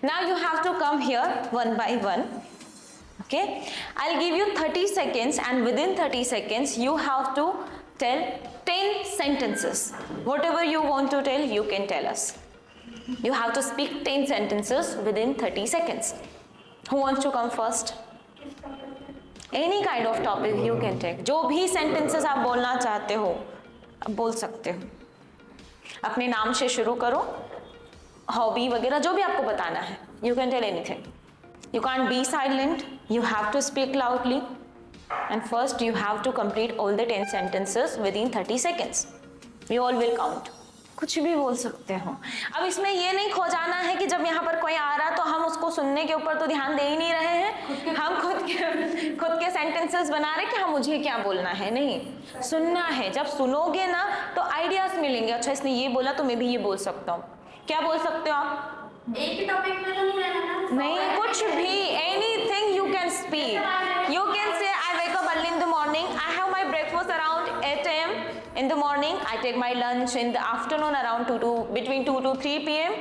Now you have to come here one by one. Okay, I'll give you 30 seconds, and within 30 seconds you have to tell 10 sentences. Whatever you want to tell, you can tell us. You have to speak 10 sentences within 30 seconds. Who wants to come first? Any kind of topic you can take. जो भी sentences आप बोलना चाहते हो, आप बोल सकते हो. अपने नाम से शुरू करो, हॉबी वगैरह जो भी आपको बताना है. You can tell anything. You can't be silent. You have to speak loudly. And first you have to complete all the 10 sentences within 30 seconds. We all will count. कुछ भी बोल सकते हो. अब इसमें ये नहीं खो जाना है कि जब यहाँ पर कोई आ रहा तो हम उसको सुनने के ऊपर तो ध्यान दे ही नहीं रहे हैं. हम खुद के सेंटेंसेस बना रहे कि हाँ मुझे क्या बोलना है. नहीं, सुनना है. जब सुनोगे ना तो आइडियाज मिलेंगे. अच्छा इसने ये बोला तो मैं भी ये बोल सकता हूँ. क्या बोल सकते हो आप? एक ही टॉपिक में तो नहीं रहना ना. नहीं, कुछ भी, anything you can speak. You can say I wake up early in the morning, I have my breakfast around 8 AM in the morning, I take my lunch in the afternoon around between 2 to 3 PM,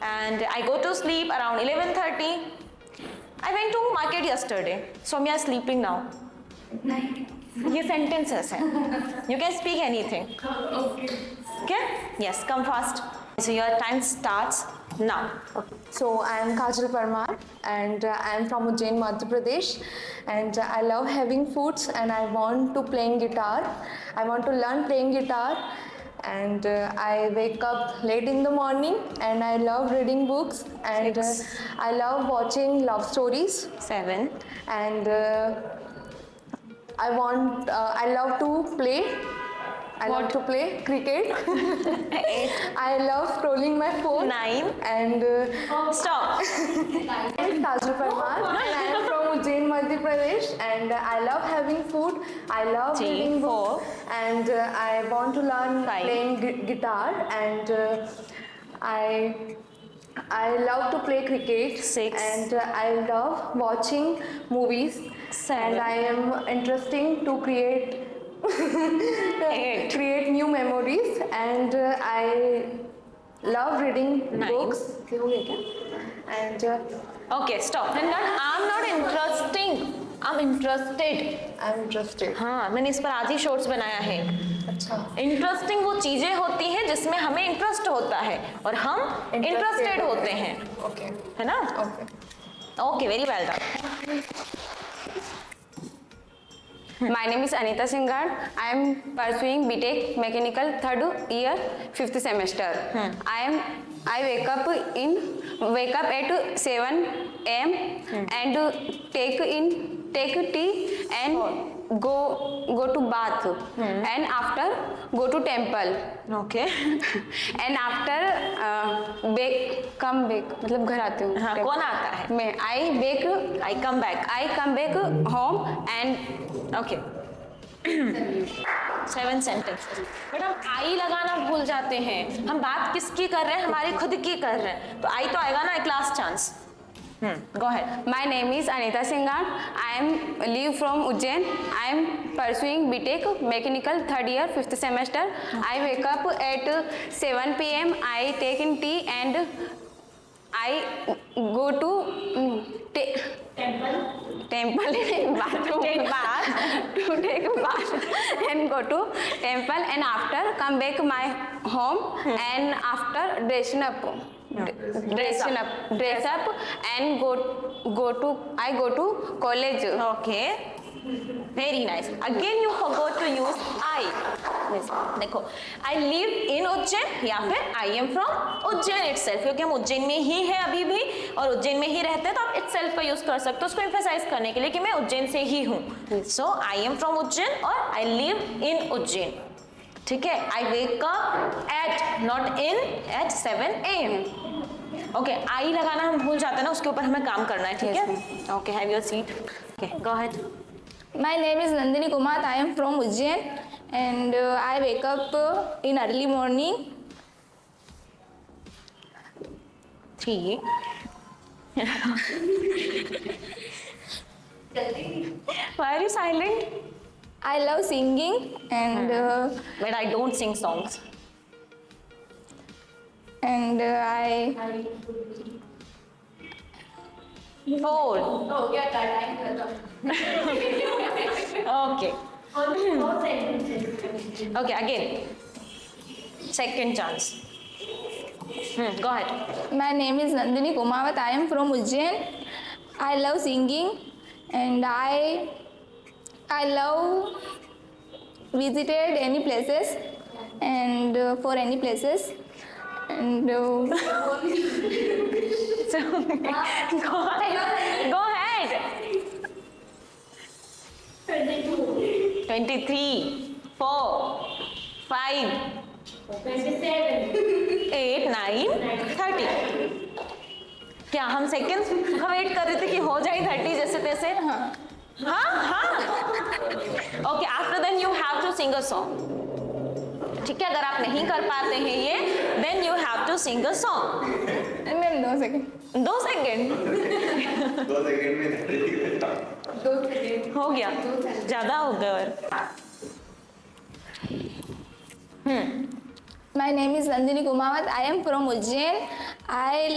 and I go to sleep around 11:30. I went to market yesterday, so I'm sleeping now. ये sentences हैं. You can speak anything. Okay? Yes, come fast. So your time starts now. So I am Kajal Parmar, and I am from Ujjain, Madhya Pradesh, and I love having foods, and I want to playing guitar. I want to learn playing guitar, and I wake up late in the morning, and I love reading books, and I love watching love stories. 7. And I love to play. I love to play cricket. 8. I love scrolling my phone. 9. And Stop. I am Kajal Parmar, and I am from Ujjain, Madhya Pradesh, and I love having food. I love 3, reading books, 4. and I want to learn 5. playing guitar, and I love to play cricket. 6. And I love watching movies. 7. And I am interesting to create 8. create new memories, and I love reading 9. books. And Okay, stop. And then I'm not interesting. I'm interested. I'm interested. हाँ, मैंने इस पर आज ही shorts बनाया है. अच्छा. Interesting वो चीजें होती हैं जिसमें हमें इंटरेस्ट होता है और हम इंटरेस्टेड होते हैं. Okay. है ना? Okay. Okay, very well done. My name is Anita Singhar. I am pursuing BTech Mechanical 3rd year 5th semester. I wake up at 7 AM and take tea and go to bath, and after go to temple, okay. and after come back मतलब घर आती हूँ. हाँ, कौन आता है? मैं I come back home and okay. 7 sentences. But हम आई लगाना भूल जाते हैं. हम बात किसकी कर रहे हैं? हमारी खुद की कर रहे हैं. तो आई तो आएगा ना एक last chance. Go ahead. My name is Anita Singhar. I am live from Ujjain. I am pursuing BTech Mechanical 3rd year 5th semester. I wake up at 7 PM. I take in tea and I go to temple bathroom Take bath. to take a bath and go to temple, and after come back my home, and after dress up and I go to college. Okay, very nice. Again you forgot to use I. देखो, I live in Ujjain या फिर I am from Ujjain itself, क्योंकि हम उज्जैन में ही हैं अभी भी और उज्जैन में ही रहते हैं, तो आप इटसेल्फ का यूज कर सकते हो उसको एम्फेसाइज करने के लिए कि मैं उज्जैन से ही हूँ. So I am from Ujjain और आई लिव इन उज्जैन. ठीक है. I wake up at, not in, at 7 AM. Okay, I लगाना हम भूल जाते हैं ना, उसके ऊपर हमें काम करना है. ठीक है. Okay, have your seat. Okay, go ahead. My name is Nandini Kumar. I am from Ujjain, and I wake up in early morning. 3. Why are you silent? I love singing, and But I don't sing songs. 4. हो गया था time खत्म. Okay. Okay, again. Second chance. Go ahead. My name is Nandini Kumawat. I am from Ujjain. I love singing and I love visited any places and for any places and So, go ahead. Go ahead. 23, 4, 5, 8, 9, 30. क्या हम seconds का wait कर रहे थे कि हो जाए 30 जैसे तैसे? हाँ. Okay, after then you have to sing a song. ठीक है, अगर आप नहीं कर पाते हैं ये, then you have to sing a song. Ma'am 2 second. 2 second 2 second में हो गया, ज्यादा हो गया. और My name is Nandini Kumawat. I am from Ujjain. I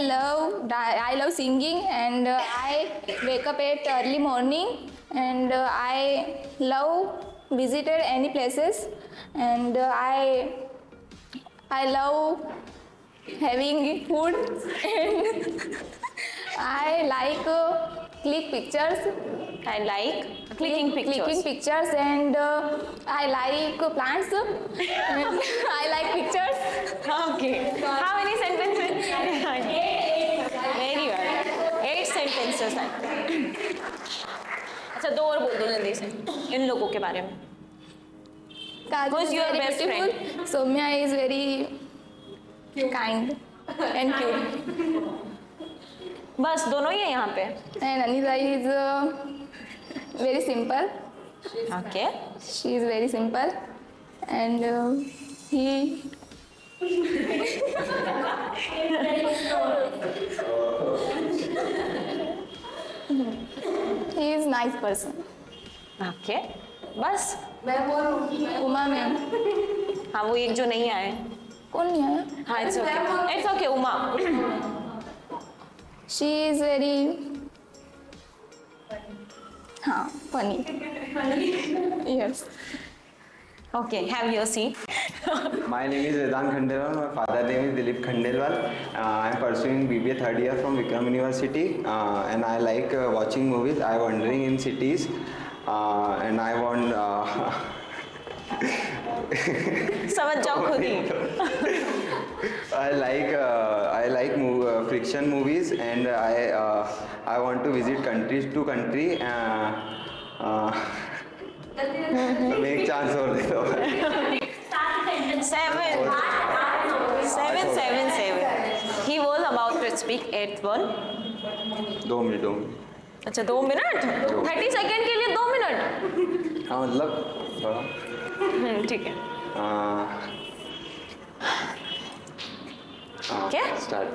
love singing and I wake up at early morning and I love visited any places and I love having food and I like click pictures. I like clicking pictures. And I like plants and I like pictures. Okay. How many sentences? Very well. 8 sentences हैं. अच्छा, 2 और बोल दो जल्दी से इन लोगों के बारे में. Kaju Who's is your very best beautiful. Soumya is very kind and cute. बस दोनों ही है यहाँ पे. And Anita is very simple. Okay. She is very simple. And he is nice person. Okay. बस. Uma ma'am. हाँ, वो एक जो नहीं आए. कौन नहीं आया? हाँ, it's okay. It's okay, Uma. She is very funny. Yes. Okay, have your seat. My name is Vedant Khandelwal. My father name is Dilip Khandelwal. I am pursuing BBA third year from Vikram University, and I like watching movies. I wandering in cities, and I want. समझ जाओ खुद ही. I like friction movies, and I want to visit countries to country. एक chance और दे दो. 7. He was about to speak 8th one. 2 minute अच्छा, 2 minute. 30 second के लिए 2 minute. हाँ, मतलब थोड़ा. ठीक है. क्या? Start.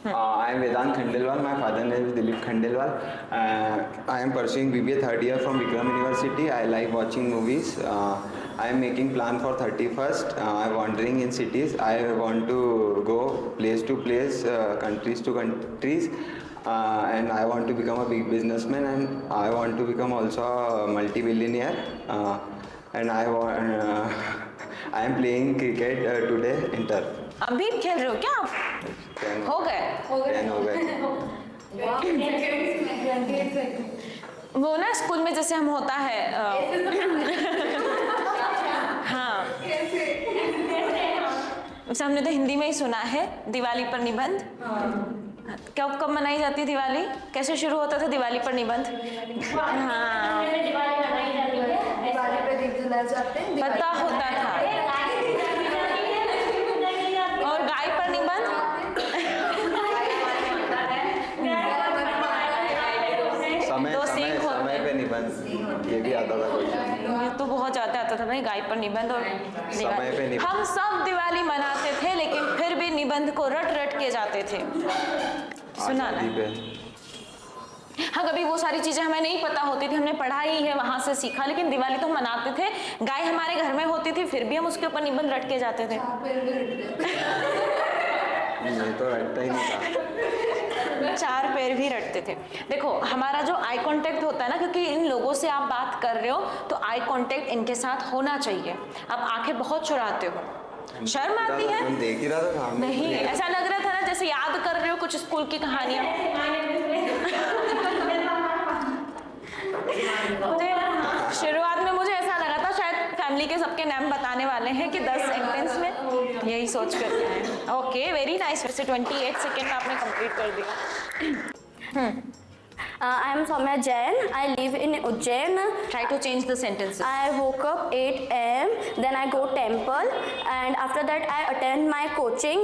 I am Vedant Khandelwal. My father name is Dilip Khandelwal. I am pursuing BBA third year from Vikram University. I like watching movies. I am making plan for 31st. I am wandering in cities. I want to go place to place, countries to countries. And I want to become a big businessman, and I want to become also a multi-billionaire. And I am playing cricket today in turf. अभी खेल रहे हो क्या आप? 10 हो गए. 10 हो गए. वो ना स्कूल में जैसे हम होता है. हाँ, वैसे हमने तो हिंदी में ही सुना है. दिवाली पर निबंध. कब मनाई जाती है दिवाली? कैसे शुरू होता था दिवाली पर निबंध? हाँ, पता होता था. और गाय पर निबंध? समय पे निबंध ये भी आता था क्वेश्चन. ये तो बहुत ज्यादा आता था भाई, गाय पर निबंध और समय पे निबंध. हम सब दिवाली मनाते थे, लेकिन फिर भी निबंध को रट के जाते थे. सुना ना? हाँ, कभी वो सारी चीजें हमें नहीं पता होती थी, हमने पढ़ा ही है, वहां से सीखा, लेकिन दिवाली तो हम मनाते थे. गाय हमारे घर में होती थी, फिर भी हम उसके ऊपर निबंध रट के जाते थे. मैं तो रटता ही नहीं था. 4 पे फिर भी रटते थे। देखो हमारा जो आई कांटेक्ट होता है ना, क्योंकि इन लोगों से आप बात कर रहे हो तो आई कांटेक्ट इनके साथ होना चाहिए। आप आंखें बहुत चुराते हो, शर्म आती है? मैं देख ही रहा था सामने। नहीं, ऐसा लग रहा था ना जैसे याद कर रहे हो कुछ स्कूल की कहानियां। मुझे शुरुआत में मुझे ऐसा लगा था शायद फैमिली के सबके नाम बताने वाले हैं कि 10 सेंटेंस में, यही सोच कर के आए। Okay, very nice. वैसे 28 सेकेंड में आपने कंप्लीट कर दिया। I am Soumya Jain. I live in Ujjain. Try to change the sentences. I woke up 8 a.m. Then I go temple, and after that I attend my coaching.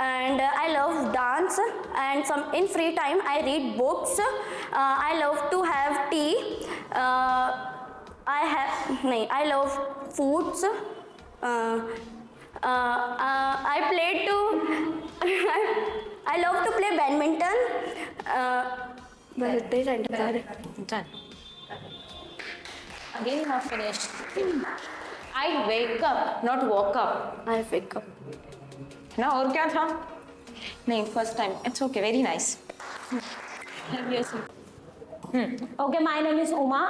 And I love dance. And in free time I read books. I love to have tea. I love foods. I love to play badminton. बस इतने sentence आ रहे। Done. Again, not finished. I wake up, not woke up. I wake up. ना और क्या था? नहीं, first time. It's okay. Very nice. Have yourself. Okay, my name is Uma.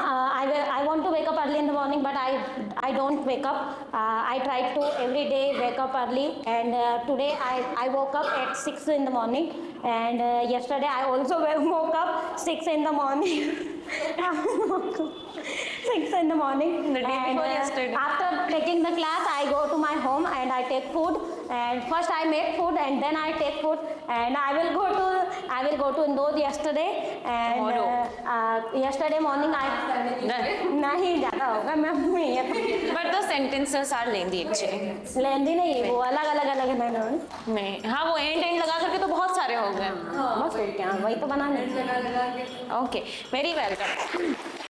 I want to wake up early in the morning, but I don't wake up. I try to every day wake up early, and today I woke up at 6 in the morning, and yesterday I also woke up 6 in the morning. 6 in the morning. The day And, before yesterday. After taking the class, I go to my home and I take food. And first I make food and then I take food. And I will go to Indore yesterday. And yesterday morning I नहीं ज़्यादा होगा मैं But the sentences are lengthy actually. लेंदी नहीं वो अलग है नहीं, हाँ वो एंड लगा करके तो बहुत सारे हो गए। बस क्या वही तो बनाने Okay, very well done.